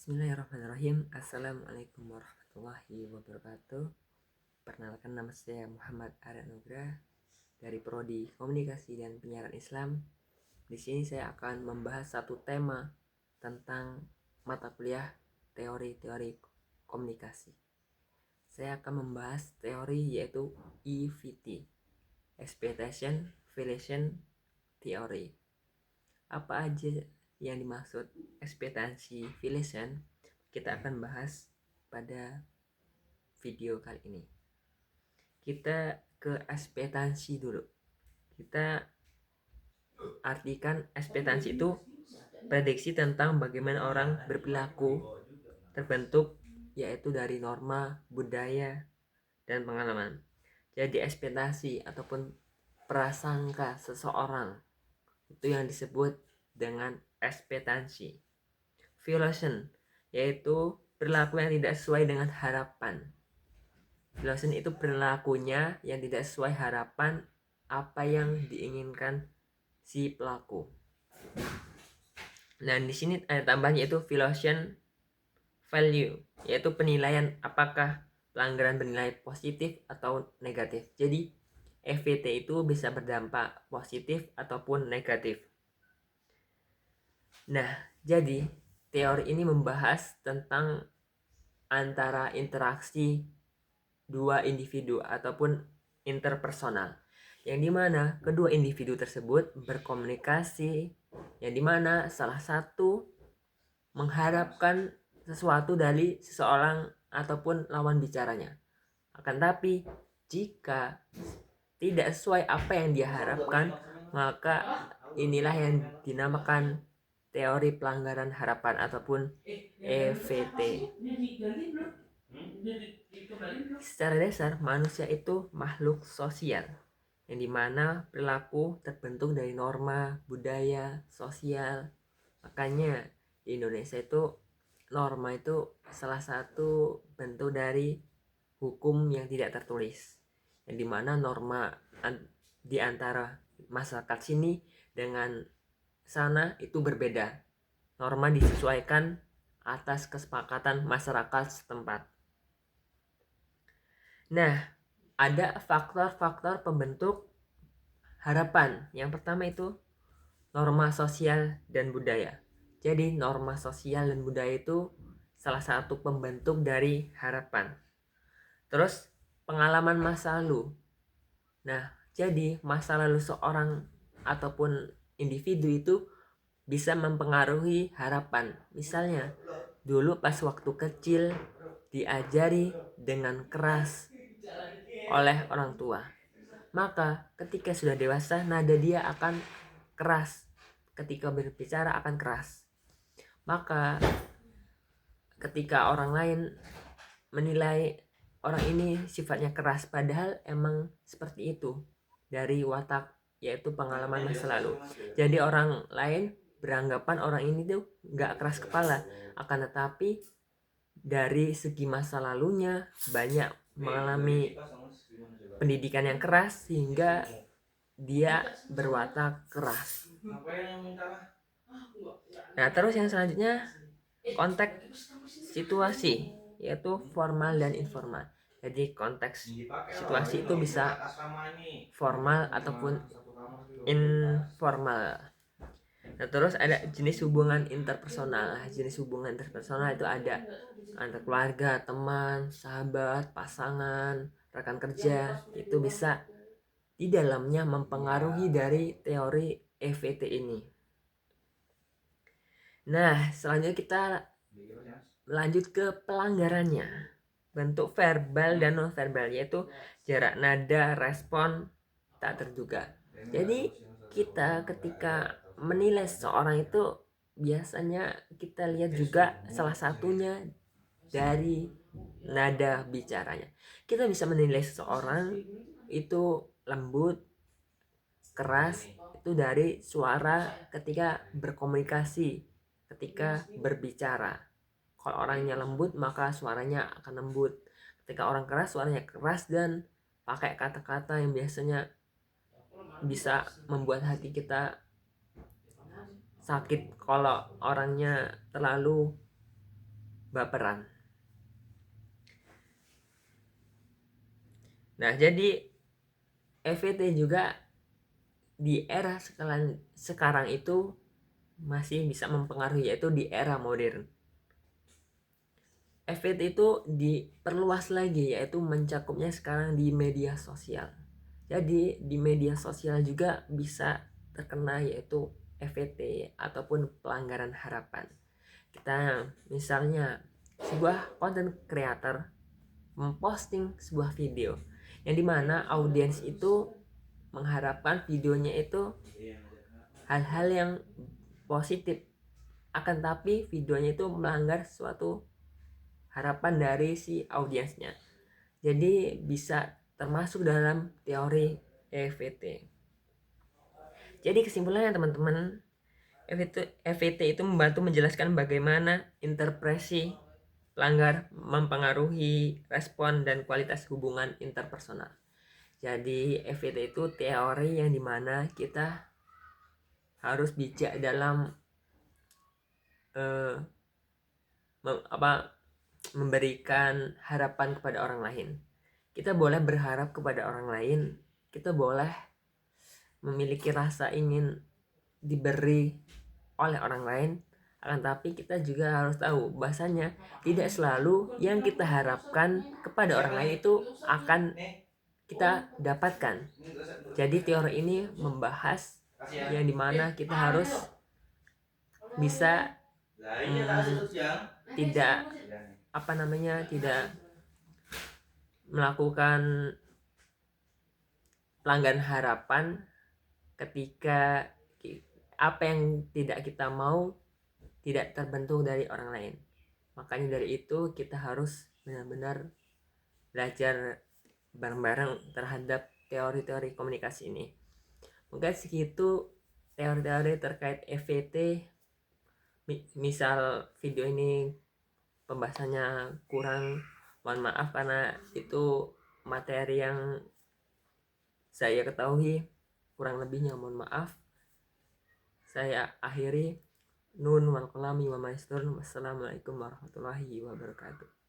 Bismillahirrahmanirrahim. Assalamualaikum warahmatullahi wabarakatuh. Perkenalkan, nama saya Muhammad Arya Nugrah dari Prodi Komunikasi dan Penyiaran Islam. Di sini saya akan membahas satu tema tentang mata kuliah teori-teori komunikasi. Saya akan membahas teori yaitu EVT, Expectation Violation Theory. Apa aja yang dimaksud ekspektasi violation, kita akan bahas pada video kali ini. Kita ke ekspektasi dulu. Kita artikan ekspektasi itu prediksi tentang bagaimana orang berperilaku terbentuk, yaitu dari norma, budaya, dan pengalaman. Jadi ekspektasi ataupun prasangka seseorang itu yang disebut dengan ekspektasi. Violation yaitu perilaku yang tidak sesuai dengan harapan. Violation itu perilakunya yang tidak sesuai harapan apa yang diinginkan si pelaku. Nah, di sini ada tambahan yaitu violation value, yaitu penilaian apakah pelanggaran bernilai positif atau negatif. Jadi EVT itu bisa berdampak positif ataupun negatif. Nah, jadi teori ini membahas tentang antara interaksi dua individu ataupun interpersonal, yang dimana kedua individu tersebut berkomunikasi, yang dimana salah satu mengharapkan sesuatu dari seseorang ataupun lawan bicaranya. Akan tapi jika tidak sesuai apa yang dia harapkan, maka inilah yang dinamakan teori pelanggaran harapan ataupun EVT. Secara dasar manusia itu makhluk sosial, yang dimana perilaku terbentuk dari norma, budaya, sosial. Makanya di Indonesia itu norma itu salah satu bentuk dari hukum yang tidak tertulis, yang dimana norma di antara masyarakat sini dengan sana itu berbeda. Norma disesuaikan atas kesepakatan masyarakat setempat. Nah, ada faktor-faktor pembentuk harapan. Yang pertama itu norma sosial dan budaya. Jadi norma sosial dan budaya itu salah satu pembentuk dari harapan. Terus pengalaman masa lalu. Nah, jadi masa lalu seorang ataupun individu itu bisa mempengaruhi harapan. Misalnya, dulu pas waktu kecil diajari dengan keras oleh orang tua, maka ketika sudah dewasa nada dia akan keras, ketika berbicara akan keras. Maka ketika orang lain menilai orang ini sifatnya keras, padahal emang seperti itu dari watak, yaitu pengalaman masa lalu. Jadi orang lain beranggapan orang ini tuh gak keras kepala, akan tetapi dari segi masa lalunya banyak mengalami pendidikan yang keras sehingga dia berwatak keras. Nah, terus yang selanjutnya konteks situasi, yaitu formal dan informal. Jadi konteks situasi itu bisa formal ataupun informal. Nah, terus ada jenis hubungan interpersonal. Jenis hubungan interpersonal itu ada antar keluarga, teman, sahabat, pasangan, rekan kerja. Itu bisa di dalamnya mempengaruhi dari teori EVT ini. Nah, selanjutnya kita lanjut ke pelanggarannya. Bentuk verbal dan non verbal, yaitu jarak nada, respon tak terduga. Jadi kita ketika menilai seseorang itu biasanya kita lihat juga salah satunya dari nada bicaranya. Kita bisa menilai seseorang itu lembut, keras, itu dari suara ketika berkomunikasi, ketika berbicara. Kalau orangnya lembut maka suaranya akan lembut. Ketika orang keras suaranya keras dan pakai kata-kata yang biasanya bisa membuat hati kita sakit kalau orangnya terlalu baperan. Nah, jadi FVT juga di era sekarang itu masih bisa mempengaruhi, yaitu di era modern. FVT itu diperluas lagi, yaitu mencakupnya sekarang di media sosial. Jadi di media sosial juga bisa terkena, yaitu FVT ataupun pelanggaran harapan. Kita misalnya sebuah content creator memposting sebuah video yang dimana audiens itu mengharapkan videonya itu hal-hal yang positif, akan tapi videonya itu melanggar suatu harapan dari si audiensnya. Jadi bisa termasuk dalam teori EVT. Jadi kesimpulannya teman-teman, EVT itu membantu menjelaskan bagaimana interpretasi pelanggar mempengaruhi respon dan kualitas hubungan interpersonal. Jadi EVT itu teori yang dimana kita harus bijak dalam memberikan harapan kepada orang lain. Kita boleh berharap kepada orang lain, kita boleh memiliki rasa ingin diberi oleh orang lain, akan tapi kita juga harus tahu bahasanya tidak selalu yang kita harapkan kepada orang lain itu akan kita dapatkan. Jadi teori ini membahas yang dimana kita harus bisa tidak tidak melakukan pelanggaran harapan ketika apa yang tidak kita mau tidak terbentuk dari orang lain. Makanya dari itu kita harus benar-benar belajar bareng-bareng terhadap teori-teori komunikasi ini. Mungkin segitu teori-teori terkait EVT. Misal video ini pembahasannya kurang, mohon maaf karena itu materi yang saya ketahui, kurang lebihnya mohon maaf. Saya akhiri. Nun wal qalami wa maisturun. Wassalamualaikum warahmatullahi wabarakatuh.